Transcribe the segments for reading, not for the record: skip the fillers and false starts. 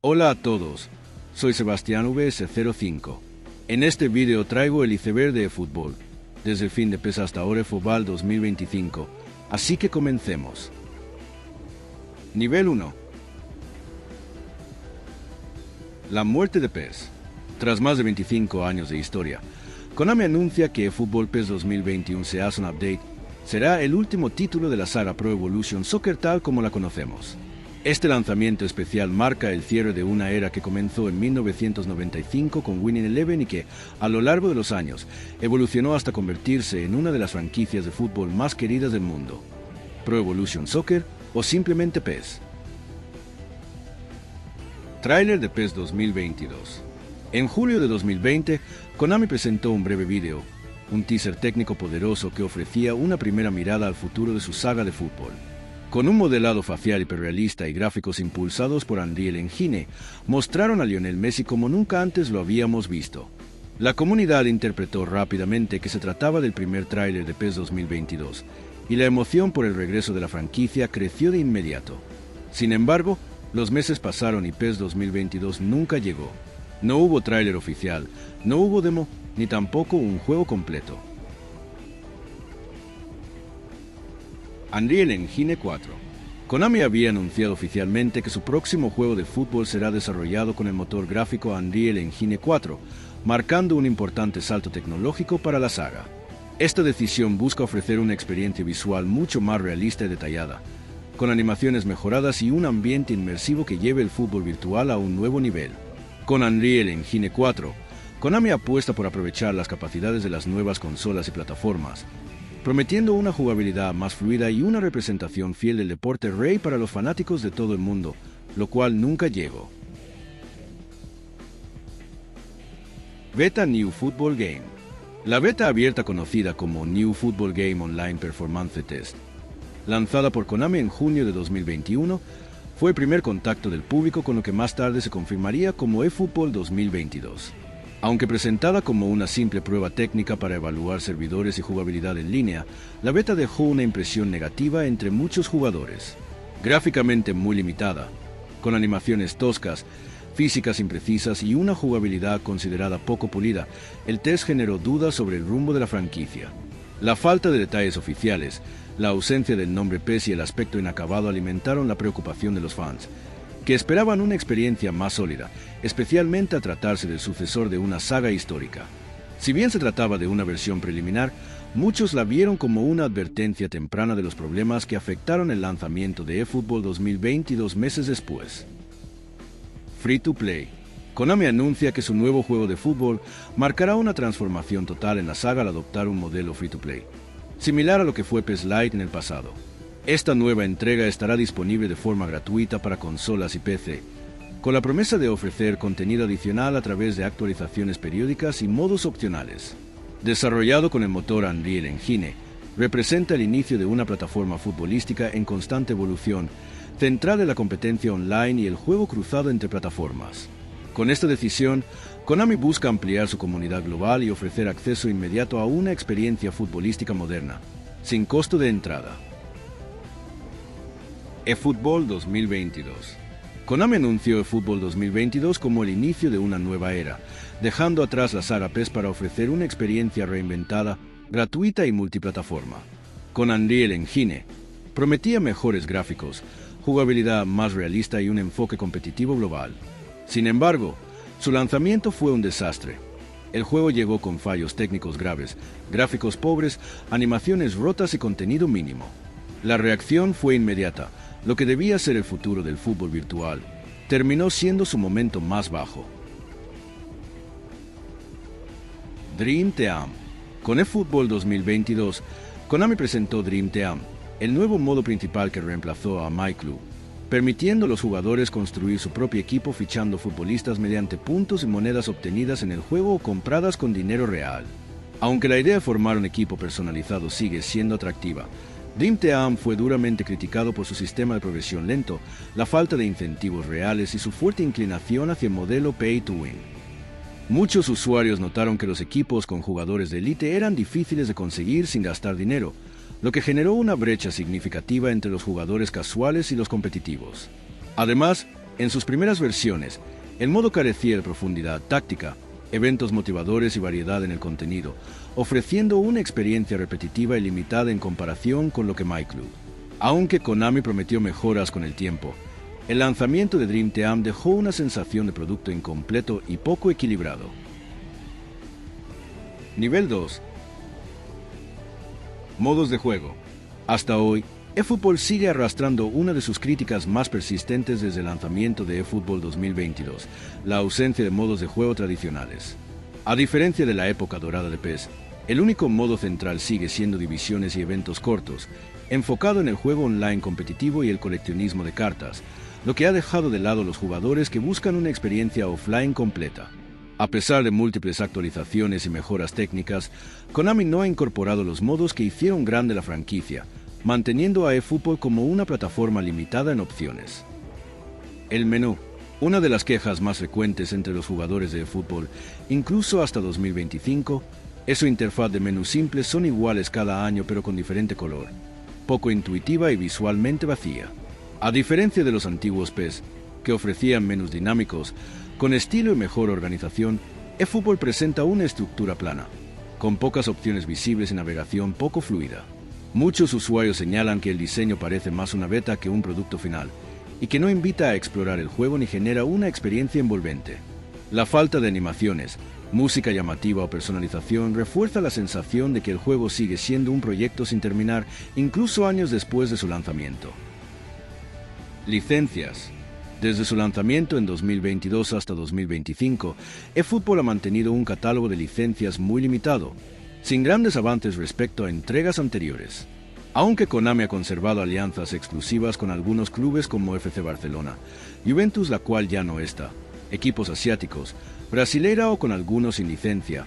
Hola a todos, soy Sebastián VS05. En este video traigo el iceberg de fútbol, desde el fin de PES hasta ahora Fútbol 2025, así que comencemos. Nivel 1. La muerte de PES. Tras más de 25 años de historia, Konami anuncia que eFootball PES 2021 Season Update será el último título de la saga Pro Evolution Soccer tal como la conocemos. Este lanzamiento especial marca el cierre de una era que comenzó en 1995 con Winning Eleven y que, a lo largo de los años, evolucionó hasta convertirse en una de las franquicias de fútbol más queridas del mundo. Pro Evolution Soccer o simplemente PES. Tráiler de PES 2022. En julio de 2020, Konami presentó un breve video, un teaser técnico poderoso que ofrecía una primera mirada al futuro de su saga de fútbol. Con un modelado facial hiperrealista y gráficos impulsados por Unreal Engine, mostraron a Lionel Messi como nunca antes lo habíamos visto. La comunidad interpretó rápidamente que se trataba del primer tráiler de PES 2022, y la emoción por el regreso de la franquicia creció de inmediato. Sin embargo, los meses pasaron y PES 2022 nunca llegó. No hubo tráiler oficial, no hubo demo, ni tampoco un juego completo. Unreal Engine 4. Konami había anunciado oficialmente que su próximo juego de fútbol será desarrollado con el motor gráfico Unreal Engine 4, marcando un importante salto tecnológico para la saga. Esta decisión busca ofrecer una experiencia visual mucho más realista y detallada, con animaciones mejoradas y un ambiente inmersivo que lleve el fútbol virtual a un nuevo nivel. Con Unreal Engine 4, Konami apuesta por aprovechar las capacidades de las nuevas consolas y plataformas, prometiendo una jugabilidad más fluida y una representación fiel del deporte rey para los fanáticos de todo el mundo, lo cual nunca llegó. Beta New Football Game. La beta abierta conocida como New Football Game Online Performance Test, lanzada por Konami en junio de 2021, fue el primer contacto del público con lo que más tarde se confirmaría como eFootball 2022. Aunque presentada como una simple prueba técnica para evaluar servidores y jugabilidad en línea, la beta dejó una impresión negativa entre muchos jugadores. Gráficamente muy limitada, con animaciones toscas, físicas imprecisas y una jugabilidad considerada poco pulida, el test generó dudas sobre el rumbo de la franquicia. La falta de detalles oficiales, la ausencia del nombre PES y el aspecto inacabado alimentaron la preocupación de los fans, que esperaban una experiencia más sólida, especialmente a tratarse del sucesor de una saga histórica. Si bien se trataba de una versión preliminar, muchos la vieron como una advertencia temprana de los problemas que afectaron el lanzamiento de eFootball 2022 meses después. Free to Play. Konami anuncia que su nuevo juego de fútbol marcará una transformación total en la saga al adoptar un modelo free to play, similar a lo que fue PES Lite en el pasado. Esta nueva entrega estará disponible de forma gratuita para consolas y PC, con la promesa de ofrecer contenido adicional a través de actualizaciones periódicas y modos opcionales. Desarrollado con el motor Unreal Engine, representa el inicio de una plataforma futbolística en constante evolución, centrada en la competencia online y el juego cruzado entre plataformas. Con esta decisión, Konami busca ampliar su comunidad global y ofrecer acceso inmediato a una experiencia futbolística moderna, sin costo de entrada. eFootball 2022. Konami anunció eFootball 2022 como el inicio de una nueva era, dejando atrás la saga PES para ofrecer una experiencia reinventada, gratuita y multiplataforma. Con Unreal Engine, prometía mejores gráficos, jugabilidad más realista y un enfoque competitivo global. Sin embargo, su lanzamiento fue un desastre. El juego llegó con fallos técnicos graves, gráficos pobres, animaciones rotas y contenido mínimo. La reacción fue inmediata. Lo que debía ser el futuro del fútbol virtual terminó siendo su momento más bajo. Dream Team. Con eFootball 2022, Konami presentó Dream Team, el nuevo modo principal que reemplazó a MyClub, permitiendo a los jugadores construir su propio equipo fichando futbolistas mediante puntos y monedas obtenidas en el juego o compradas con dinero real. Aunque la idea de formar un equipo personalizado sigue siendo atractiva, Dream Team fue duramente criticado por su sistema de progresión lento, la falta de incentivos reales y su fuerte inclinación hacia el modelo Pay to Win. Muchos usuarios notaron que los equipos con jugadores de élite eran difíciles de conseguir sin gastar dinero, lo que generó una brecha significativa entre los jugadores casuales y los competitivos. Además, En sus primeras versiones, el modo carecía de profundidad táctica, eventos motivadores y variedad en el contenido, ofreciendo una experiencia repetitiva y limitada en comparación con lo que My Club. Aunque Konami prometió mejoras con el tiempo, el lanzamiento de Dream Team dejó una sensación de producto incompleto y poco equilibrado. Nivel 2. Modos de juego. Hasta hoy, eFootball sigue arrastrando una de sus críticas más persistentes desde el lanzamiento de eFootball 2022, la ausencia de modos de juego tradicionales. A diferencia de la época dorada de PES, el único modo central sigue siendo divisiones y eventos cortos, enfocado en el juego online competitivo y el coleccionismo de cartas, lo que ha dejado de lado a los jugadores que buscan una experiencia offline completa. A pesar de múltiples actualizaciones y mejoras técnicas, Konami no ha incorporado los modos que hicieron grande la franquicia, manteniendo a eFootball como una plataforma limitada en opciones. El menú. Una de las quejas más frecuentes entre los jugadores de eFootball, incluso hasta 2025, es su interfaz de menú simple son iguales cada año pero con diferente color, poco intuitiva y visualmente vacía. A diferencia de los antiguos PES, que ofrecían menús dinámicos, con estilo y mejor organización, eFootball presenta una estructura plana, con pocas opciones visibles y navegación poco fluida. Muchos usuarios señalan que el diseño parece más una beta que un producto final, y que no invita a explorar el juego ni genera una experiencia envolvente. La falta de animaciones, música llamativa o personalización refuerza la sensación de que el juego sigue siendo un proyecto sin terminar, incluso años después de su lanzamiento. Licencias. Desde su lanzamiento en 2022 hasta 2025, eFootball ha mantenido un catálogo de licencias muy limitado, sin grandes avances respecto a entregas anteriores. Aunque Konami ha conservado alianzas exclusivas con algunos clubes como FC Barcelona, Juventus, la cual ya no está, equipos asiáticos, Brasileira o con algunos sin licencia,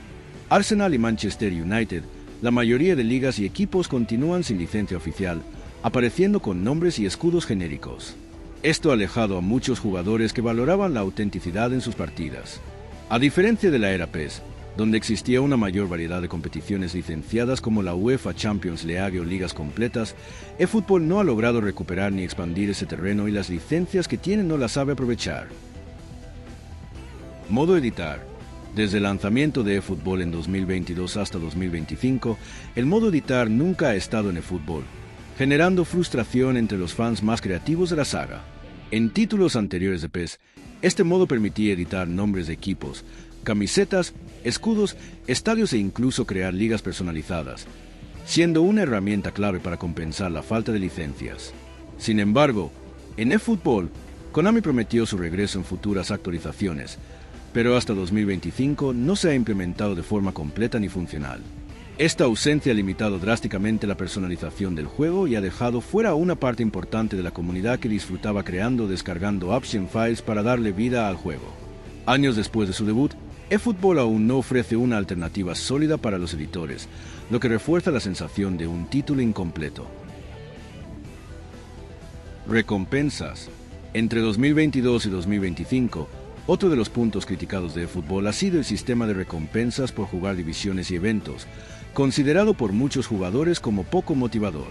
Arsenal y Manchester United, la mayoría de ligas y equipos continúan sin licencia oficial, apareciendo con nombres y escudos genéricos. Esto ha alejado a muchos jugadores que valoraban la autenticidad en sus partidas. A diferencia de la era PES, donde existía una mayor variedad de competiciones licenciadas como la UEFA Champions League o ligas completas, eFootball no ha logrado recuperar ni expandir ese terreno y las licencias que tiene no las sabe aprovechar. Modo editar. Desde el lanzamiento de eFootball en 2022 hasta 2025, el modo editar nunca ha estado en eFootball, generando frustración entre los fans más creativos de la saga. En títulos anteriores de PES, este modo permitía editar nombres de equipos, camisetas, escudos, estadios e incluso crear ligas personalizadas, siendo una herramienta clave para compensar la falta de licencias. Sin embargo, en eFootball, Konami prometió su regreso en futuras actualizaciones, pero hasta 2025 no se ha implementado de forma completa ni funcional. Esta ausencia ha limitado drásticamente la personalización del juego y ha dejado fuera a una parte importante de la comunidad que disfrutaba creando o descargando apps y files para darle vida al juego. Años después de su debut, eFootball aún no ofrece una alternativa sólida para los editores, lo que refuerza la sensación de un título incompleto. Recompensas. Entre 2022 y 2025, otro de los puntos criticados de eFootball ha sido el sistema de recompensas por jugar divisiones y eventos, considerado por muchos jugadores como poco motivador.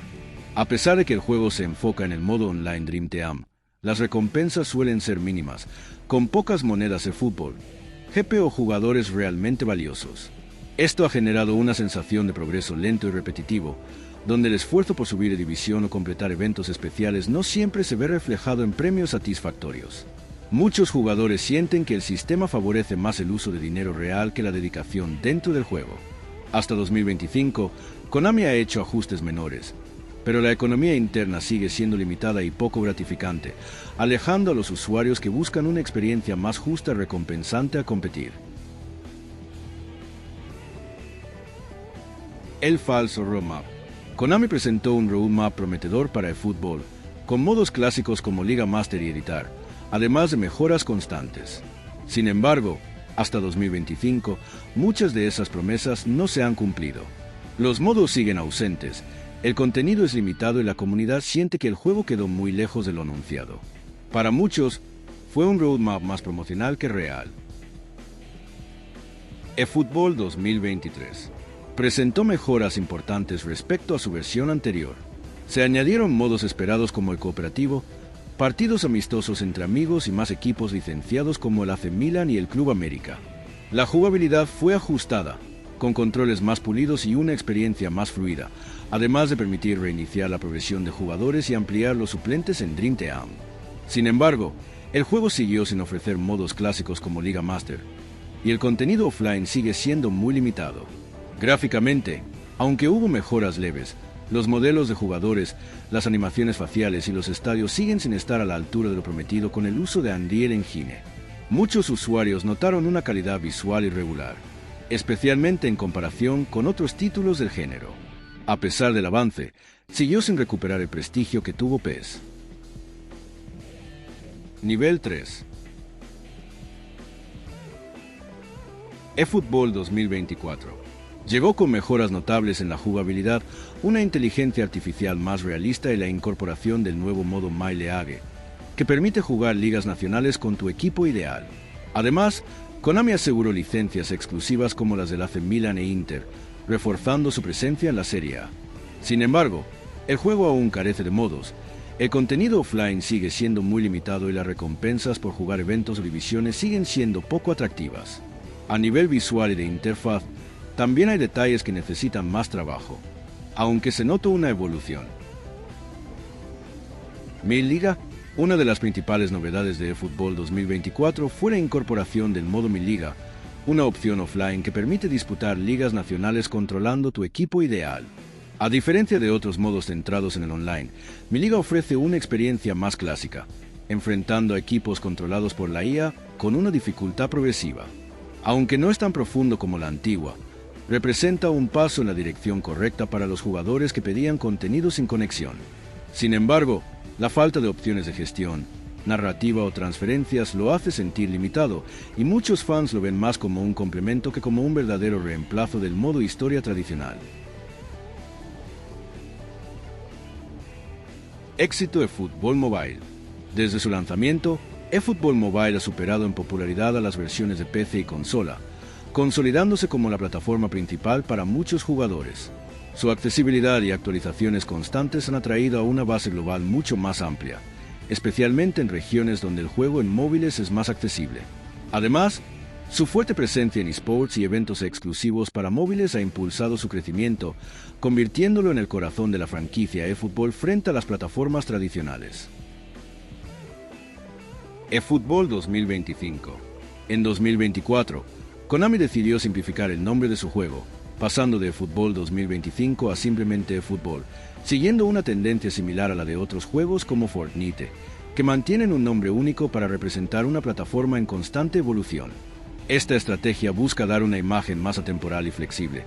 A pesar de que el juego se enfoca en el modo online Dream Team, las recompensas suelen ser mínimas, con pocas monedas de fútbol, GP o jugadores realmente valiosos. Esto ha generado una sensación de progreso lento y repetitivo, donde el esfuerzo por subir de división o completar eventos especiales no siempre se ve reflejado en premios satisfactorios. Muchos jugadores sienten que el sistema favorece más el uso de dinero real que la dedicación dentro del juego. Hasta 2025, Konami ha hecho ajustes menores, pero la economía interna sigue siendo limitada y poco gratificante, alejando a los usuarios que buscan una experiencia más justa y recompensante a competir. El falso roadmap. Konami presentó un roadmap prometedor para eFootball, con modos clásicos como Liga Master y Editar, además de mejoras constantes. Sin embargo, hasta 2025, muchas de esas promesas no se han cumplido. Los modos siguen ausentes, el contenido es limitado y la comunidad siente que el juego quedó muy lejos de lo anunciado. Para muchos, fue un roadmap más promocional que real. eFootball 2023 presentó mejoras importantes respecto a su versión anterior. Se añadieron modos esperados como el cooperativo, partidos amistosos entre amigos y más equipos licenciados como el AC Milan y el Club América. La jugabilidad fue ajustada, con controles más pulidos y una experiencia más fluida, además de permitir reiniciar la progresión de jugadores y ampliar los suplentes en Dream Team. Sin embargo, el juego siguió sin ofrecer modos clásicos como Liga Master, y el contenido offline sigue siendo muy limitado. Gráficamente, aunque hubo mejoras leves, los modelos de jugadores, las animaciones faciales y los estadios siguen sin estar a la altura de lo prometido con el uso de Unreal Engine. Muchos usuarios notaron una calidad visual irregular, especialmente en comparación con otros títulos del género. A pesar del avance, siguió sin recuperar el prestigio que tuvo PES. Nivel 3. eFootball 2024. Llegó con mejoras notables en la jugabilidad, una inteligencia artificial más realista y la incorporación del nuevo modo My League, que permite jugar ligas nacionales con tu equipo ideal. Además, Konami aseguró licencias exclusivas como las del AC Milan e Inter, reforzando su presencia en la Serie A. Sin embargo, el juego aún carece de modos, el contenido offline sigue siendo muy limitado y las recompensas por jugar eventos o divisiones siguen siendo poco atractivas. A nivel visual y de interfaz, también hay detalles que necesitan más trabajo, aunque se nota una evolución. Mi Liga. Una de las principales novedades de eFootball 2024 fue la incorporación del modo Mi Liga, una opción offline que permite disputar ligas nacionales controlando tu equipo ideal. A diferencia de otros modos centrados en el online, Mi Liga ofrece una experiencia más clásica, enfrentando a equipos controlados por la IA con una dificultad progresiva. Aunque no es tan profundo como la antigua, representa un paso en la dirección correcta para los jugadores que pedían contenido sin conexión. Sin embargo, la falta de opciones de gestión, narrativa o transferencias lo hace sentir limitado, y muchos fans lo ven más como un complemento que como un verdadero reemplazo del modo historia tradicional. Éxito de eFootball Mobile. Desde su lanzamiento, eFootball Mobile ha superado en popularidad a las versiones de PC y consola, consolidándose como la plataforma principal para muchos jugadores. Su accesibilidad y actualizaciones constantes han atraído a una base global mucho más amplia, especialmente en regiones donde el juego en móviles es más accesible. Además, su fuerte presencia en esports y eventos exclusivos para móviles ha impulsado su crecimiento, convirtiéndolo en el corazón de la franquicia eFootball frente a las plataformas tradicionales. eFootball 2025. En 2024, Konami decidió simplificar el nombre de su juego, pasando de eFootball 2025 a simplemente eFootball, siguiendo una tendencia similar a la de otros juegos como Fortnite, que mantienen un nombre único para representar una plataforma en constante evolución. Esta estrategia busca dar una imagen más atemporal y flexible,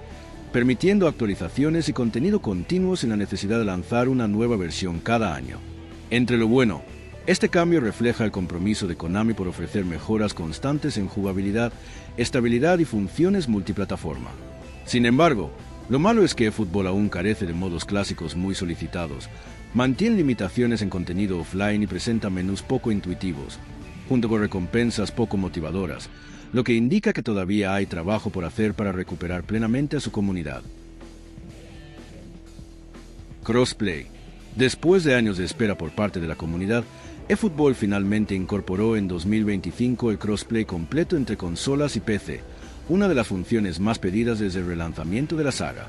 permitiendo actualizaciones y contenido continuo sin la necesidad de lanzar una nueva versión cada año. Entre lo bueno, este cambio refleja el compromiso de Konami por ofrecer mejoras constantes en jugabilidad, estabilidad y funciones multiplataforma. Sin embargo, lo malo es que eFootball aún carece de modos clásicos muy solicitados, mantiene limitaciones en contenido offline y presenta menús poco intuitivos, junto con recompensas poco motivadoras, lo que indica que todavía hay trabajo por hacer para recuperar plenamente a su comunidad. Crossplay. Después de años de espera por parte de la comunidad, eFootball finalmente incorporó en 2025 el crossplay completo entre consolas y PC, una de las funciones más pedidas desde el relanzamiento de la saga.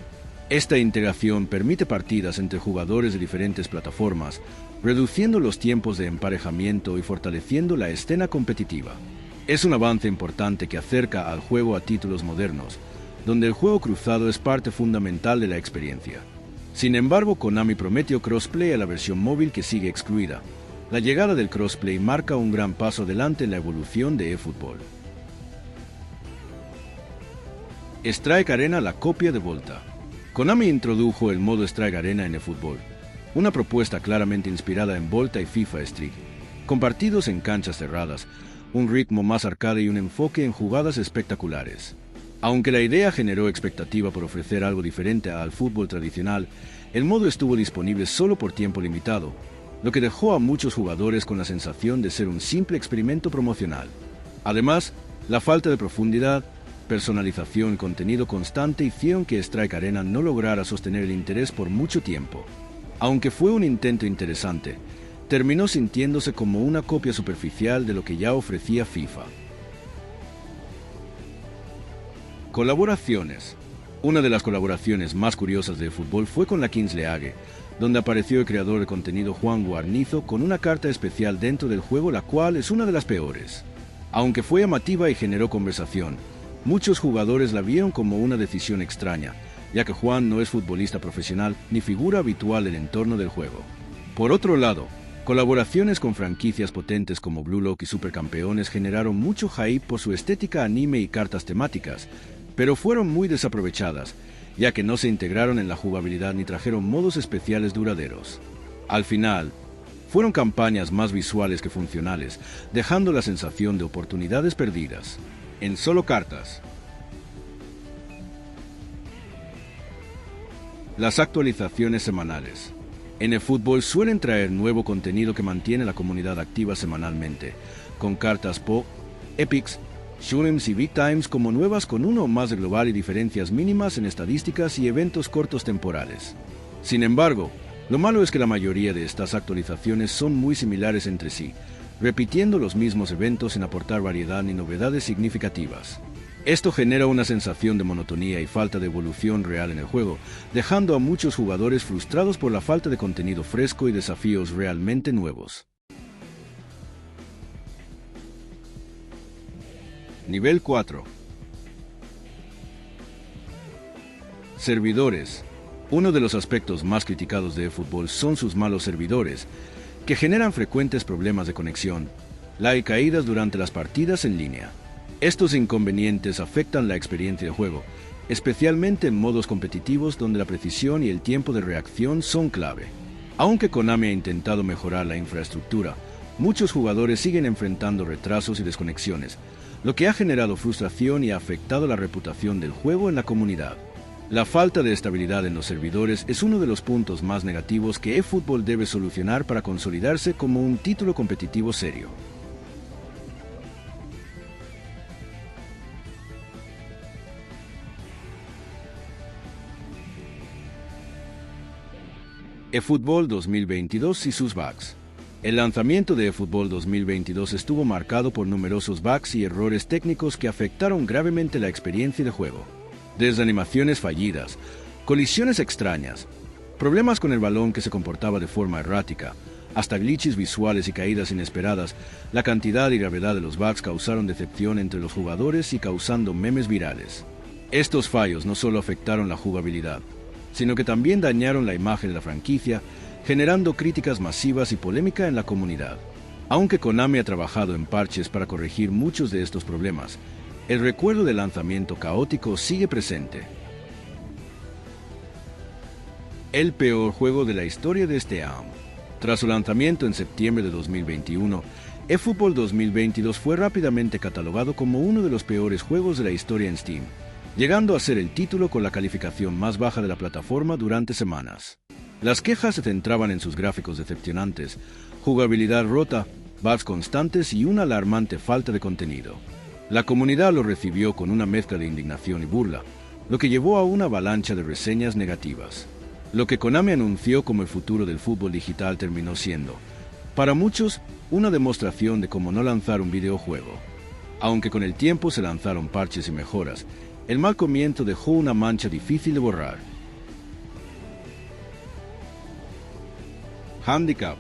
Esta integración permite partidas entre jugadores de diferentes plataformas, reduciendo los tiempos de emparejamiento y fortaleciendo la escena competitiva. Es un avance importante que acerca al juego a títulos modernos, donde el juego cruzado es parte fundamental de la experiencia. Sin embargo, Konami prometió crossplay a la versión móvil que sigue excluida. La llegada del crossplay marca un gran paso adelante en la evolución de eFootball. Strike Arena, la copia de Volta. Konami introdujo el modo Strike Arena en eFootball, una propuesta claramente inspirada en Volta y FIFA Street, con partidos en canchas cerradas, un ritmo más arcade y un enfoque en jugadas espectaculares. Aunque la idea generó expectativa por ofrecer algo diferente al fútbol tradicional, el modo estuvo disponible solo por tiempo limitado, lo que dejó a muchos jugadores con la sensación de ser un simple experimento promocional. Además, la falta de profundidad, personalización y contenido constante hicieron que Strike Arena no lograra sostener el interés por mucho tiempo. Aunque fue un intento interesante, terminó sintiéndose como una copia superficial de lo que ya ofrecía FIFA. Colaboraciones. Una de las colaboraciones más curiosas de fútbol fue con la Kings League, donde apareció el creador de contenido Juan Guarnizo con una carta especial dentro del juego, la cual es una de las peores. Aunque fue llamativa y generó conversación, muchos jugadores la vieron como una decisión extraña, ya que Juan no es futbolista profesional ni figura habitual en el entorno del juego. Por otro lado, colaboraciones con franquicias potentes como Blue Lock y Supercampeones generaron mucho hype por su estética anime y cartas temáticas, pero fueron muy desaprovechadas, ya que no se integraron en la jugabilidad ni trajeron modos especiales duraderos. Al final, fueron campañas más visuales que funcionales, dejando la sensación de oportunidades perdidas. En solo cartas. Las actualizaciones semanales. En el fútbol suelen traer nuevo contenido que mantiene la comunidad activa semanalmente, con cartas PO, Epics, Shulims y Big Times como nuevas con uno o más de global y diferencias mínimas en estadísticas y eventos cortos temporales. Sin embargo, lo malo es que la mayoría de estas actualizaciones son muy similares entre sí, repitiendo los mismos eventos sin aportar variedad ni novedades significativas. Esto genera una sensación de monotonía y falta de evolución real en el juego, dejando a muchos jugadores frustrados por la falta de contenido fresco y desafíos realmente nuevos. Nivel 4. Servidores. Uno de los aspectos más criticados de eFootball son sus malos servidores, que generan frecuentes problemas de conexión, lag y caídas durante las partidas en línea. Estos inconvenientes afectan la experiencia de juego, especialmente en modos competitivos donde la precisión y el tiempo de reacción son clave. Aunque Konami ha intentado mejorar la infraestructura, muchos jugadores siguen enfrentando retrasos y desconexiones, lo que ha generado frustración y ha afectado la reputación del juego en la comunidad. La falta de estabilidad en los servidores es uno de los puntos más negativos que eFootball debe solucionar para consolidarse como un título competitivo serio. eFootball 2022 y sus bugs. El lanzamiento de eFootball 2022 estuvo marcado por numerosos bugs y errores técnicos que afectaron gravemente la experiencia de juego. Desde animaciones fallidas, colisiones extrañas, problemas con el balón que se comportaba de forma errática, hasta glitches visuales y caídas inesperadas, la cantidad y gravedad de los bugs causaron decepción entre los jugadores y causando memes virales. Estos fallos no solo afectaron la jugabilidad, sino que también dañaron la imagen de la franquicia, generando críticas masivas y polémica en la comunidad. Aunque Konami ha trabajado en parches para corregir muchos de estos problemas, el recuerdo del lanzamiento caótico sigue presente. El peor juego de la historia de este año. Tras su lanzamiento en septiembre de 2021, eFootball 2022 fue rápidamente catalogado como uno de los peores juegos de la historia en Steam, llegando a ser el título con la calificación más baja de la plataforma durante semanas. Las quejas se centraban en sus gráficos decepcionantes, jugabilidad rota, bugs constantes y una alarmante falta de contenido. La comunidad lo recibió con una mezcla de indignación y burla, lo que llevó a una avalancha de reseñas negativas. Lo que Konami anunció como el futuro del fútbol digital terminó siendo, para muchos, una demostración de cómo no lanzar un videojuego. Aunque con el tiempo se lanzaron parches y mejoras, el mal comienzo dejó una mancha difícil de borrar. Handicap.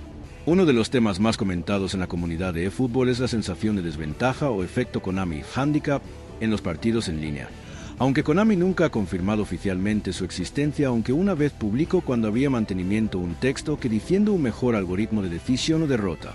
Uno de los temas más comentados en la comunidad de eFootball es la sensación de desventaja o efecto Konami Handicap en los partidos en línea. Aunque Konami nunca ha confirmado oficialmente su existencia, aunque una vez publicó cuando había mantenimiento un texto que diciendo un mejor algoritmo de decisión o derrota.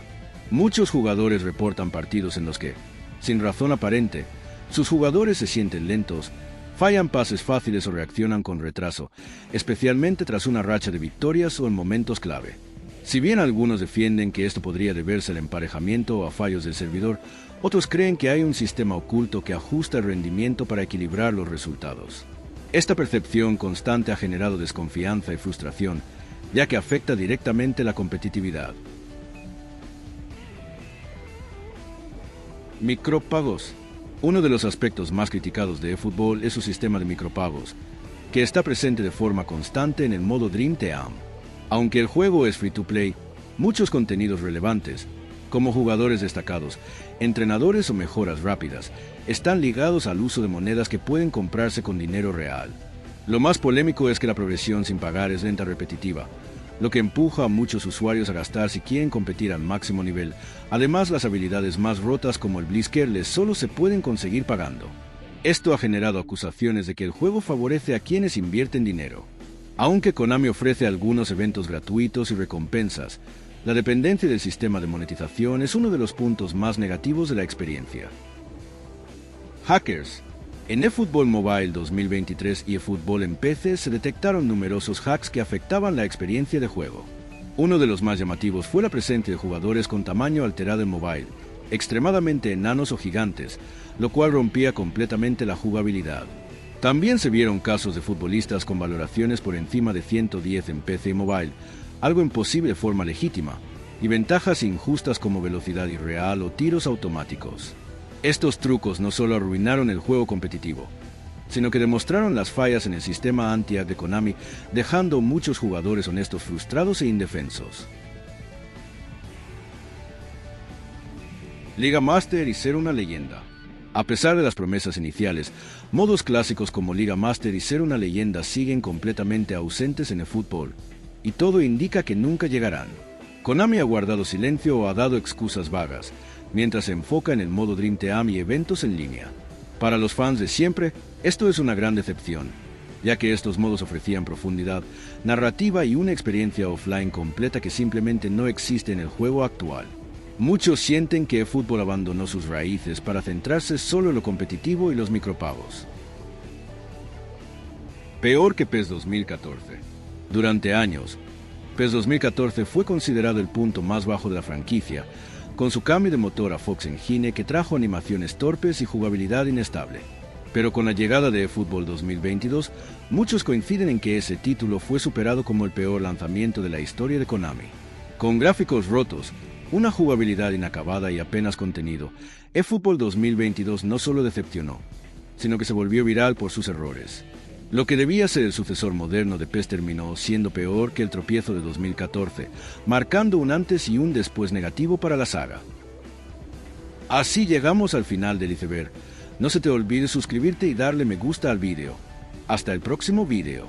Muchos jugadores reportan partidos en los que, sin razón aparente, sus jugadores se sienten lentos, fallan pases fáciles o reaccionan con retraso, especialmente tras una racha de victorias o en momentos clave. Si bien algunos defienden que esto podría deberse al emparejamiento o a fallos del servidor, otros creen que hay un sistema oculto que ajusta el rendimiento para equilibrar los resultados. Esta percepción constante ha generado desconfianza y frustración, ya que afecta directamente la competitividad. Micropagos. Uno de los aspectos más criticados de eFootball es su sistema de micropagos, que está presente de forma constante en el modo Dream Team. Aunque el juego es free to play, Muchos contenidos relevantes, como jugadores destacados, entrenadores o mejoras rápidas, están ligados al uso de monedas que pueden comprarse con dinero real. Lo más polémico es que la progresión sin pagar es lenta repetitiva, lo que empuja a muchos usuarios a gastar si quieren competir al máximo nivel. Además, las habilidades más rotas como el Blitzkerles solo se pueden conseguir pagando. Esto ha generado acusaciones de que el juego favorece a quienes invierten dinero. Aunque Konami ofrece algunos eventos gratuitos y recompensas, la dependencia del sistema de monetización es uno de los puntos más negativos de la experiencia. Hackers. En eFootball Mobile 2023 y eFootball en PC se detectaron numerosos hacks que afectaban la experiencia de juego. Uno de los más llamativos fue la presencia de jugadores con tamaño alterado en mobile, extremadamente enanos o gigantes, lo cual rompía completamente la jugabilidad. También se vieron casos de futbolistas con valoraciones por encima de 110 en PC y mobile, algo imposible de forma legítima, y ventajas injustas como velocidad irreal o tiros automáticos. Estos trucos no solo arruinaron el juego competitivo, sino que demostraron las fallas en el sistema anti-hack de Konami, dejando muchos jugadores honestos frustrados e indefensos. Liga Master y ser una leyenda. A pesar de las promesas iniciales, modos clásicos como Liga Master y ser una leyenda siguen completamente ausentes en el fútbol, y todo indica que nunca llegarán. Konami ha guardado silencio o ha dado excusas vagas, mientras se enfoca en el modo Dream Team y eventos en línea. Para los fans de siempre, esto es una gran decepción, ya que estos modos ofrecían profundidad, narrativa y una experiencia offline completa que simplemente no existe en el juego actual. Muchos sienten que eFootball abandonó sus raíces para centrarse solo en lo competitivo y los micropagos. Peor que PES 2014. Durante años, PES 2014 fue considerado el punto más bajo de la franquicia, con su cambio de motor a Fox Engine que trajo animaciones torpes y jugabilidad inestable. Pero con la llegada de eFootball 2022, muchos coinciden en que ese título fue superado como el peor lanzamiento de la historia de Konami. Con gráficos rotos, una jugabilidad inacabada y apenas contenido, eFootball 2022 no solo decepcionó, sino que se volvió viral por sus errores. Lo que debía ser el sucesor moderno de PES terminó siendo peor que el tropiezo de 2014, marcando un antes y un después negativo para la saga. Así llegamos al final del iceberg. No se te olvide suscribirte y darle me gusta al vídeo. Hasta el próximo vídeo.